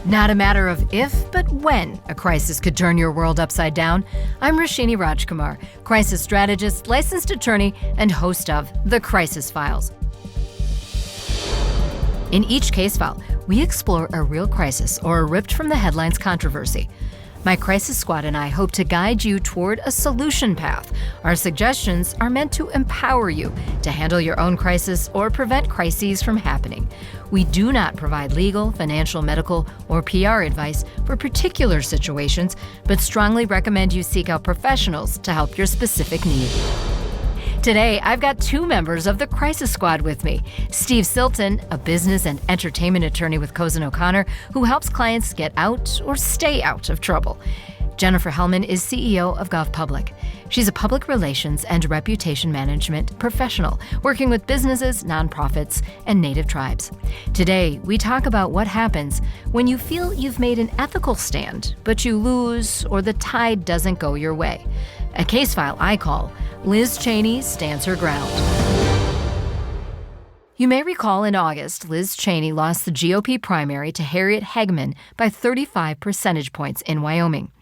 Not a matter of if, but when a crisis could turn your world upside down. I'm Roshini Rajkumar, crisis strategist, licensed attorney, and host of The Crisis Files. In each case file, we explore a real crisis or a ripped from the headlines controversy. My crisis squad and I hope to guide you toward a solution path. Our suggestions are meant to empower you to handle your own crisis or prevent crises from happening. We do not provide legal, financial, medical, or PR advice for particular situations, but strongly recommend you seek out professionals to help your specific need. Today, I've got two members of the Crisis Squad with me. Steve Silton, a business and entertainment attorney with Cozen O'Connor, who helps clients get out or stay out of trouble. Jennifer Hellman is CEO of GovPublic. She's a public relations and reputation management professional, working with businesses, nonprofits, and native tribes. Today, we talk about what happens when you feel you've made an ethical stand, but you lose or the tide doesn't go your way. A case file I call Liz Cheney Stands Her Ground. You may recall in August, Liz Cheney lost the GOP primary to Harriet Hagman by 35 percentage points in Wyoming.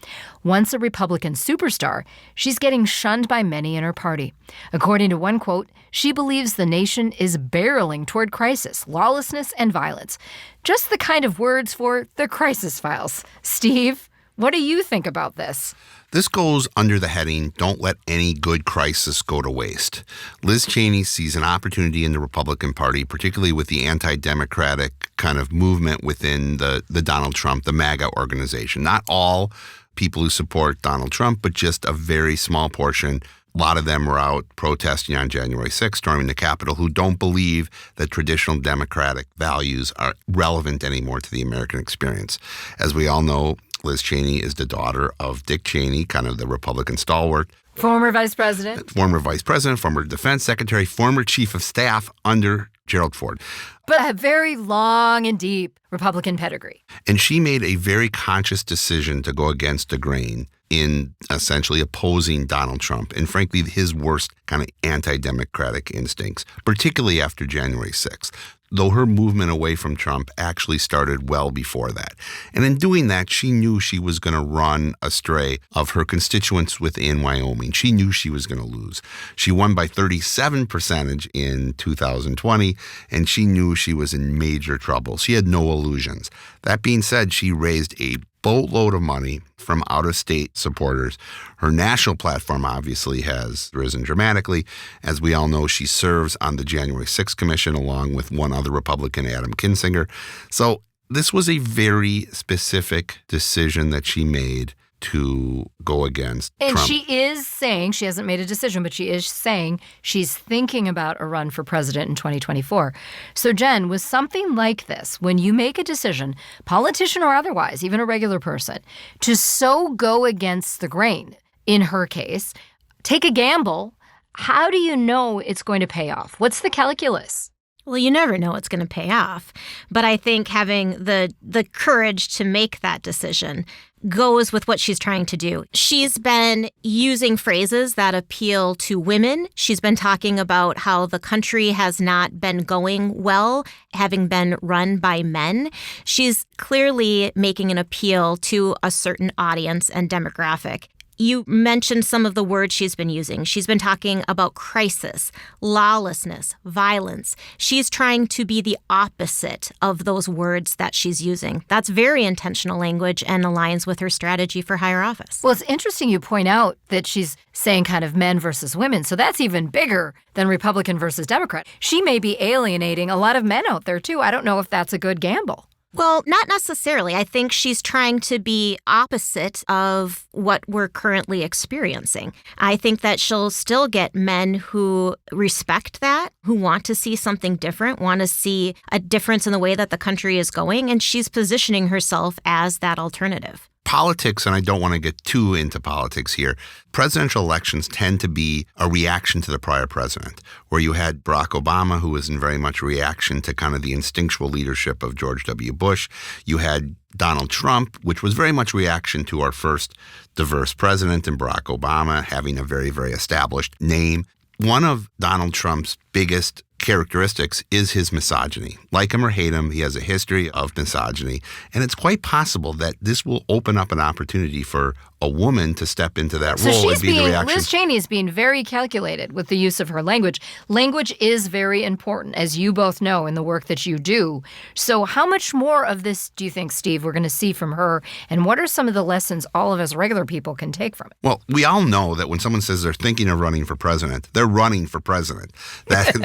Once a Republican superstar, she's getting shunned by many in her party. According to one quote, she believes the nation is barreling toward crisis, lawlessness, and violence. Just the kind of words for the Crisis Files. Steve, what do you think about this? This goes under the heading, don't let any good crisis go to waste. Liz Cheney sees an opportunity in the Republican Party, particularly with the anti-democratic kind of movement within the Donald Trump, the MAGA organization. Not all people who support Donald Trump, but just a very small portion. A lot of them were out protesting on January 6th, storming the Capitol, who don't believe that traditional democratic values are relevant anymore to the American experience. As we all know, Liz Cheney is the daughter of Dick Cheney, kind of the Republican stalwart. Former vice president, former defense secretary, former chief of staff under Gerald Ford. But a very long and deep Republican pedigree. And she made a very conscious decision to go against the grain in essentially opposing Donald Trump and, frankly, his worst kind of anti-democratic instincts, particularly after January 6th. Though her movement away from Trump actually started well before that. And in doing that, she knew she was going to run astray of her constituents within Wyoming. She knew she was going to lose. She won by 37% in 2020, and she knew she was in major trouble. She had no illusions. That being said, she raised a boatload of money from out-of-state supporters. Her national platform obviously has risen dramatically. As we all know, she serves on the January 6th Commission along with one other Republican, Adam Kinzinger. So this was a very specific decision that she made to go against Trump. And she is saying, she hasn't made a decision, but she is saying she's thinking about a run for president in 2024. So Jen, with something like this, when you make a decision, politician or otherwise, even a regular person, to so go against the grain, in her case, take a gamble, how do you know it's going to pay off? What's the calculus? Well, you never know what's going to pay off. But I think having the courage to make that decision goes with what she's trying to do. She's been using phrases that appeal to women. She's been talking about how the country has not been going well, having been run by men. She's clearly making an appeal to a certain audience and demographic. You mentioned some of the words she's been using. She's been talking about crisis, lawlessness, violence. She's trying to be the opposite of those words that she's using. That's very intentional language and aligns with her strategy for higher office. Well, it's interesting you point out that she's saying kind of men versus women. So that's even bigger than Republican versus Democrat. She may be alienating a lot of men out there, too. I don't know if that's a good gamble. Well, not necessarily. I think she's trying to be opposite of what we're currently experiencing. I think that she'll still get men who respect that, who want to see something different, want to see a difference in the way that the country is going, and she's positioning herself as that alternative. Politics, and I don't want to get too into politics here, presidential elections tend to be a reaction to the prior president, where you had Barack Obama, who was in very much reaction to kind of the instinctual leadership of George W. Bush. You had Donald Trump, which was very much reaction to our first diverse president, and Barack Obama having a very, very established name. One of Donald Trump's biggest characteristics is his misogyny. Like him or hate him, he has a history of misogyny. And it's quite possible that this will open up an opportunity for a woman to step into that role. So Liz Cheney is being very calculated with the use of her language. Language is very important, as you both know, in the work that you do. So how much more of this do you think, Steve, we're going to see from her? And what are some of the lessons all of us regular people can take from it? Well, we all know that when someone says they're thinking of running for president, they're running for president. That's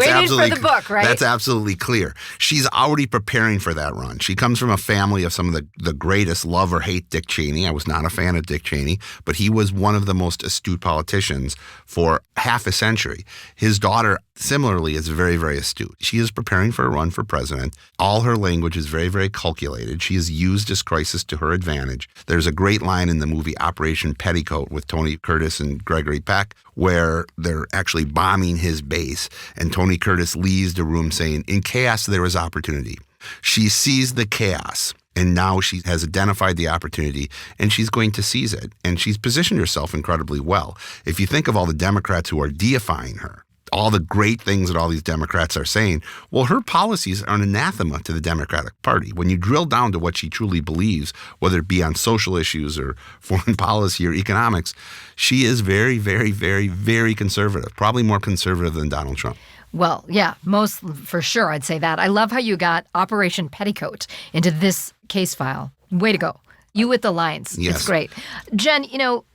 absolutely for the book, right? That's absolutely clear. She's already preparing for that run. She comes from a family of some of the greatest, love or hate Dick Cheney. I was not a fan of Dick Cheney, but he was one of the most astute politicians for half a century. His daughter, similarly, is very, very astute. She is preparing for a run for president. All her language is very, very calculated. She has used this crisis to her advantage. There's a great line in the movie Operation Petticoat with Tony Curtis and Gregory Peck, where they're actually bombing his base, and Tony Curtis leaves the room saying, "In chaos, there is opportunity." She sees the chaos, and now she has identified the opportunity, and she's going to seize it. And she's positioned herself incredibly well. If you think of all the Democrats who are deifying her, all the great things that all these Democrats are saying, well, her policies are an anathema to the Democratic Party. When you drill down to what she truly believes, whether it be on social issues or foreign policy or economics, she is very, very, very, very conservative, probably more conservative than Donald Trump. Well, yeah, most for sure, I'd say that. I love how you got Operation Petticoat into this case file. Way to go. You with the lines. Yes. It's great. Jen,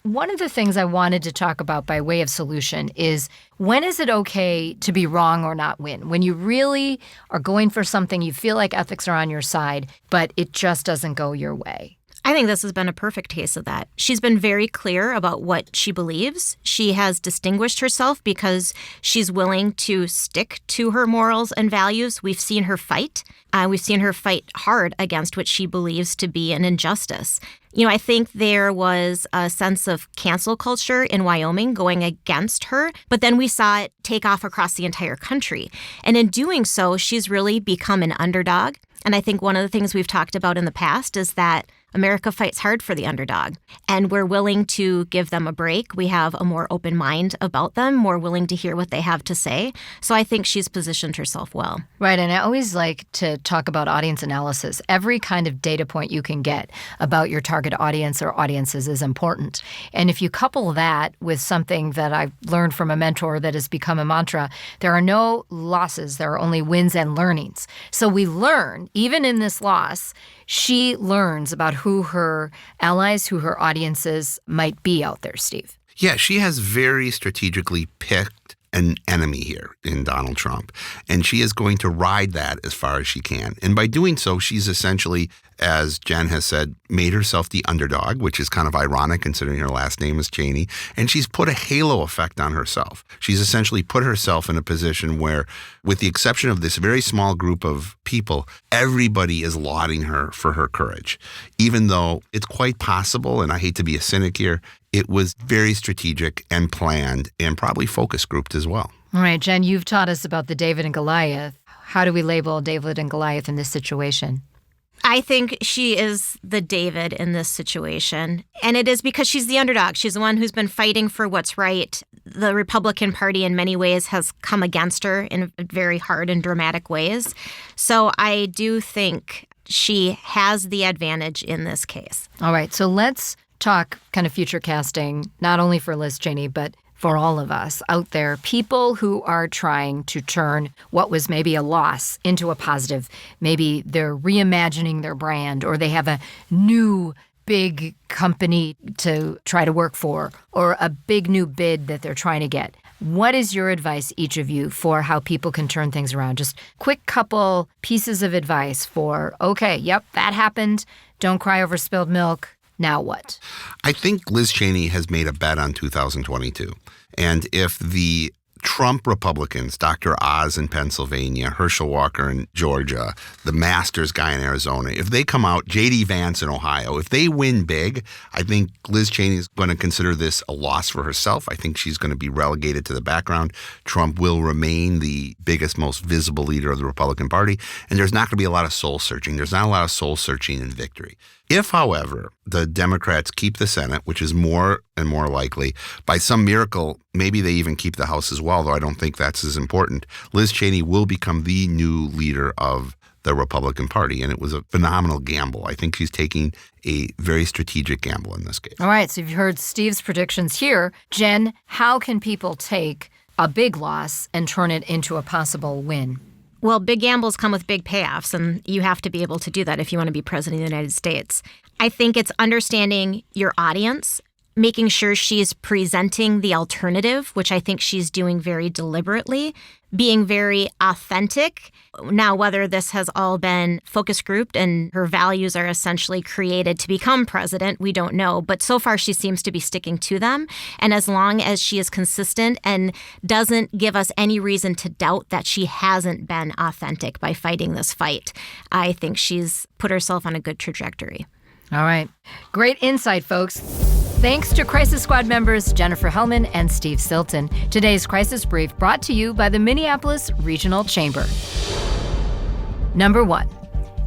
one of the things I wanted to talk about by way of solution is, when is it okay to be wrong or not win? When you really are going for something, you feel like ethics are on your side, but it just doesn't go your way. I think this has been a perfect case of that. She's been very clear about what she believes. She has distinguished herself because she's willing to stick to her morals and values. We've seen her fight. We've seen her fight hard against what she believes to be an injustice. I think there was a sense of cancel culture in Wyoming going against her, but then we saw it take off across the entire country. And in doing so, she's really become an underdog. And I think one of the things we've talked about in the past is that America fights hard for the underdog, and we're willing to give them a break. We have a more open mind about them, more willing to hear what they have to say. So I think she's positioned herself well. Right, and I always like to talk about audience analysis. Every kind of data point you can get about your target audience or audiences is important. And if you couple that with something that I've learned from a mentor that has become a mantra, there are no losses, there are only wins and learnings. So we learn, even in this loss, she learns about who her allies, who her audiences might be out there, Steve. Yeah, she has very strategically picked an enemy here in Donald Trump, and she is going to ride that as far as she can. And by doing so, she's essentially, as Jen has said, made herself the underdog, which is kind of ironic considering her last name is Cheney, and she's put a halo effect on herself. She's essentially put herself in a position where, with the exception of this very small group of people, everybody is lauding her for her courage, even though it's quite possible, and I hate to be a cynic here, it was very strategic and planned and probably focus grouped as well. All right, Jen, you've taught us about the David and Goliath. How do we label David and Goliath in this situation? I think she is the David in this situation, and it is because she's the underdog. She's the one who's been fighting for what's right. The Republican Party in many ways has come against her in very hard and dramatic ways. So I do think she has the advantage in this case. All right, so let's talk kind of future casting, not only for Liz Cheney, but for all of us out there, people who are trying to turn what was maybe a loss into a positive. Maybe they're reimagining their brand, or they have a new big company to try to work for, or a big new bid that they're trying to get. What is your advice, each of you, for how people can turn things around? Just quick couple pieces of advice for, okay, yep, that happened. Don't cry over spilled milk. Now what? I think Liz Cheney has made a bet on 2022. And if the Trump Republicans, Dr. Oz in Pennsylvania, Herschel Walker in Georgia, the Masters guy in Arizona, if they come out, J.D. Vance in Ohio, if they win big, I think Liz Cheney is going to consider this a loss for herself. I think she's going to be relegated to the background. Trump will remain the biggest, most visible leader of the Republican Party. And there's not going to be a lot of soul searching. There's not a lot of soul searching in victory. If, however, the Democrats keep the Senate, which is more and more likely, by some miracle, maybe they even keep the House as well. although I don't think that's as important, Liz Cheney will become the new leader of the Republican Party. And it was a phenomenal gamble. I think she's taking a very strategic gamble in this case. All right, so you've heard Steve's predictions here. Jen, how can people take a big loss and turn it into a possible win? Well, big gambles come with big payoffs, and you have to be able to do that if you want to be president of the United States. I think it's understanding your audience, making sure she's presenting the alternative, which I think she's doing very deliberately, being very authentic. Now, whether this has all been focus grouped and her values are essentially created to become president, we don't know. But so far, she seems to be sticking to them. And as long as she is consistent and doesn't give us any reason to doubt that she hasn't been authentic by fighting this fight, I think she's put herself on a good trajectory. All right. Great insight, folks. Thanks to Crisis Squad members Jennifer Hellman and Steve Silton. Today's Crisis Brief brought to you by the Minneapolis Regional Chamber. Number 1.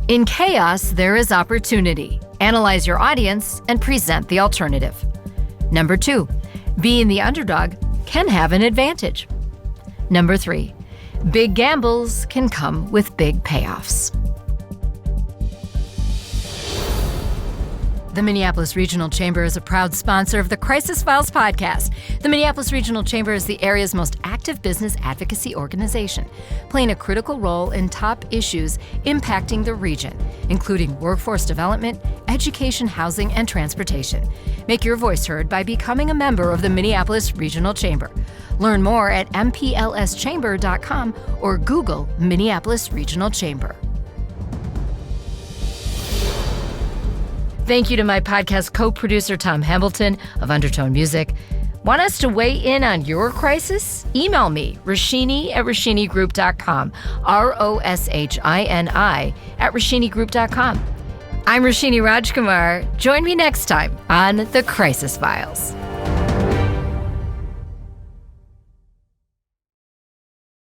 In chaos, there is opportunity. Analyze your audience and present the alternative. Number 2. Being the underdog can have an advantage. Number 3. Big gambles can come with big payoffs. The Minneapolis Regional Chamber is a proud sponsor of the Crisis Files podcast. The Minneapolis Regional Chamber is the area's most active business advocacy organization, playing a critical role in top issues impacting the region, including workforce development, education, housing, and transportation. Make your voice heard by becoming a member of the Minneapolis Regional Chamber. Learn more at mplschamber.com or Google Minneapolis Regional Chamber. Thank you to my podcast co-producer, Tom Hamilton of Undertone Music. Want us to weigh in on your crisis? Email me, Roshini@RoshiniGroup.com, ROSHINI @RoshiniGroup.com. I'm Roshini Rajkumar. Join me next time on The Crisis Files.